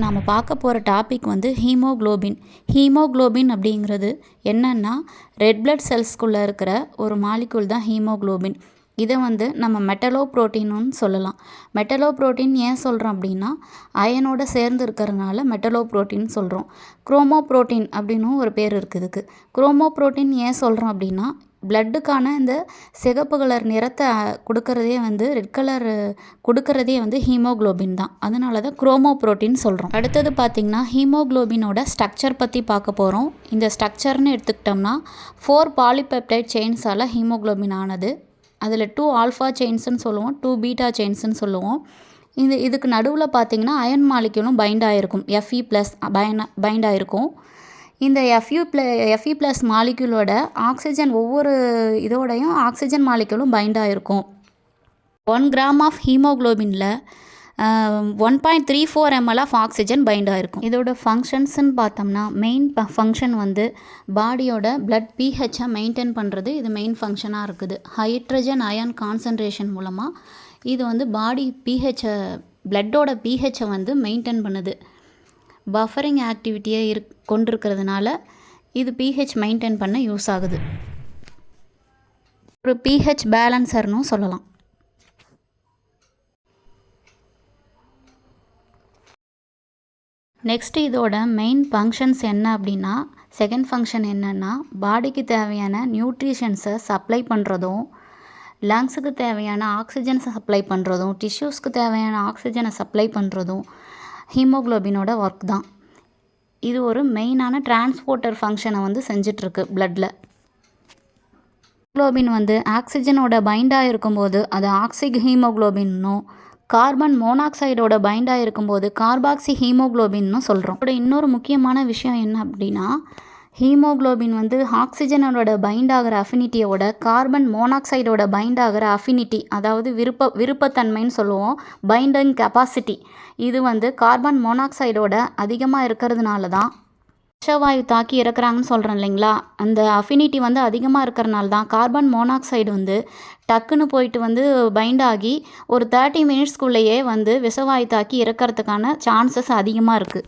நாம் பார்க்க போகிற டாபிக் வந்து ஹீமோக்ளோபின். ஹீமோக்ளோபின் அப்படிங்கிறது என்னன்னா ரெட் பிளட் செல்ஸ்குள்ளே இருக்கிற ஒரு மாலிக்யூல் தான் ஹீமோக்ளோபின். இதை வந்து நம்ம மெட்டலோப்ரோட்டீன்னு சொல்லலாம். மெட்டலோப்ரோட்டீன் ஏன் சொல்கிறோம் அப்படின்னா அயனோட சேர்ந்து இருக்கிறதுனால மெட்டலோப்ரோட்டீன் சொல்கிறோம். குரோமோப்ரோட்டீன் அப்படின்னும் ஒரு பேர் இருக்குது இதுக்கு. குரோமோப்ரோட்டீன் ஏன் சொல்கிறோம் அப்படின்னா பிளட்டுக்கான இந்த சிகப்பு கலர் நிறத்தை கொடுக்கறதே வந்து ரெட் கலர் கொடுக்கறதே வந்து ஹீமோக்ளோபின் தான். அதனால தான் குரோமோப்ரோட்டீன் சொல்கிறோம். அடுத்தது பார்த்திங்கன்னா ஹீமோக்ளோபினோட ஸ்ட்ரக்சர் பற்றி பார்க்க போகிறோம். இந்த ஸ்ட்ரக்சர்னு எடுத்துக்கிட்டோம்னா 4 பாலிபெப்டைட் செயின்ஸால் ஹீமோக்ளோபின் ஆனது. அதில் 2 ஆல்ஃபா செயின்ஸ்னு சொல்லுவோம், 2 பீட்டா செயின்ஸ்னு சொல்லுவோம். இதுக்கு நடுவில் பார்த்திங்கன்னா அயன் மாலிக்யூலும் பைண்ட் ஆகிருக்கும், Fe+ பைண்ட் ஆகிருக்கும். இந்த Fe+ மாலிக்யூலோட ஆக்சிஜன் ஒவ்வொரு இதோடையும் ஆக்சிஜன் மாலிக்யூலும் பைண்ட் ஆகிருக்கும். 1 கிராம் ஆஃப் ஹீமோக்ளோபினில் 1.34 ml ஆஃப் ஆக்சிஜன் பைண்ட் ஆகிருக்கும். இதோட ஃபங்க்ஷன்ஸ்ன்னு பார்த்தோம்னா மெயின் ஃபங்க்ஷன் வந்து பாடியோட பிளட் pHஐ மெயின்டைன் பண்ணுறது. இது மெயின் ஃபங்க்ஷனாக இருக்குது. ஹைட்ரஜன் அயான் கான்சன்ட்ரேஷன் மூலமாக இது வந்து பாடி pHஐ பிளட்டோட pHஐ வந்து மெயின்டைன் பண்ணுது. பஃபரிங் ஆக்டிவிட்டியை கொண்டிருக்கிறதுனால இது pH மெயின்டைன் பண்ண யூஸ் ஆகுது. ஒரு pH பேலன்சர்னு சொல்லலாம். நெக்ஸ்ட் இதோட மெயின் ஃபங்க்ஷன்ஸ் என்ன அப்படின்னா செகண்ட் ஃபங்க்ஷன் என்னென்னா பாடிக்கு தேவையான நியூட்ரிஷன்ஸை சப்ளை பண்ணுறதும், லங்ஸுக்கு தேவையான ஆக்சிஜனை சப்ளை பண்ணுறதும், டிஷ்யூஸ்க்கு தேவையான ஆக்சிஜனை சப்ளை பண்ணுறதும் ஹீமோக்ளோபினோட ஒர்க் தான். இது ஒரு மெயினான டிரான்ஸ்போர்ட்டர் ஃபங்க்ஷனை வந்து செஞ்சிட்ருக்கு பிளட்டில். ஹீமோக்ளோபின் வந்து ஆக்சிஜனோட பைண்டாக இருக்கும்போது அது ஆக்சிக் ஹீமோக்ளோபின்னும், கார்பன் மோனாக்சைடோட பைண்டாக இருக்கும்போது கார்பாக்சி ஹீமோக்ளோபின்னு சொல்கிறோம். இதோட இன்னொரு முக்கியமான விஷயம் என்ன அப்படின்னா ஹீமோக்ளோபின் வந்து ஆக்சிஜனோட பைண்ட் ஆகிற அஃபினிட்டியோட கார்பன் மோனாக்சைடோட பைண்ட் ஆகிற அஃபினிட்டி, அதாவது விருப்பத்தன்மைன்னு சொல்லுவோம், பைண்டிங் கெப்பாசிட்டி, இது வந்து கார்பன் மோனாக்சைடோட அதிகமாக இருக்கிறதுனால தான் விஷவாயு தாக்கி இறக்குறாங்கன்னு சொல்கிறேன் இல்லைங்களா. அந்த அஃபினிட்டி வந்து அதிகமாக இருக்கிறனால தான் கார்பன் மோனாக்சைடு வந்து டக்குன்னு போயிட்டு வந்து பைண்ட் ஆகி ஒரு 30 மினிட்ஸ்க்குள்ளேயே வந்து விஷவாயு தாக்கி இறக்கிறதுக்கான சான்சஸ் அதிகமாக இருக்குது.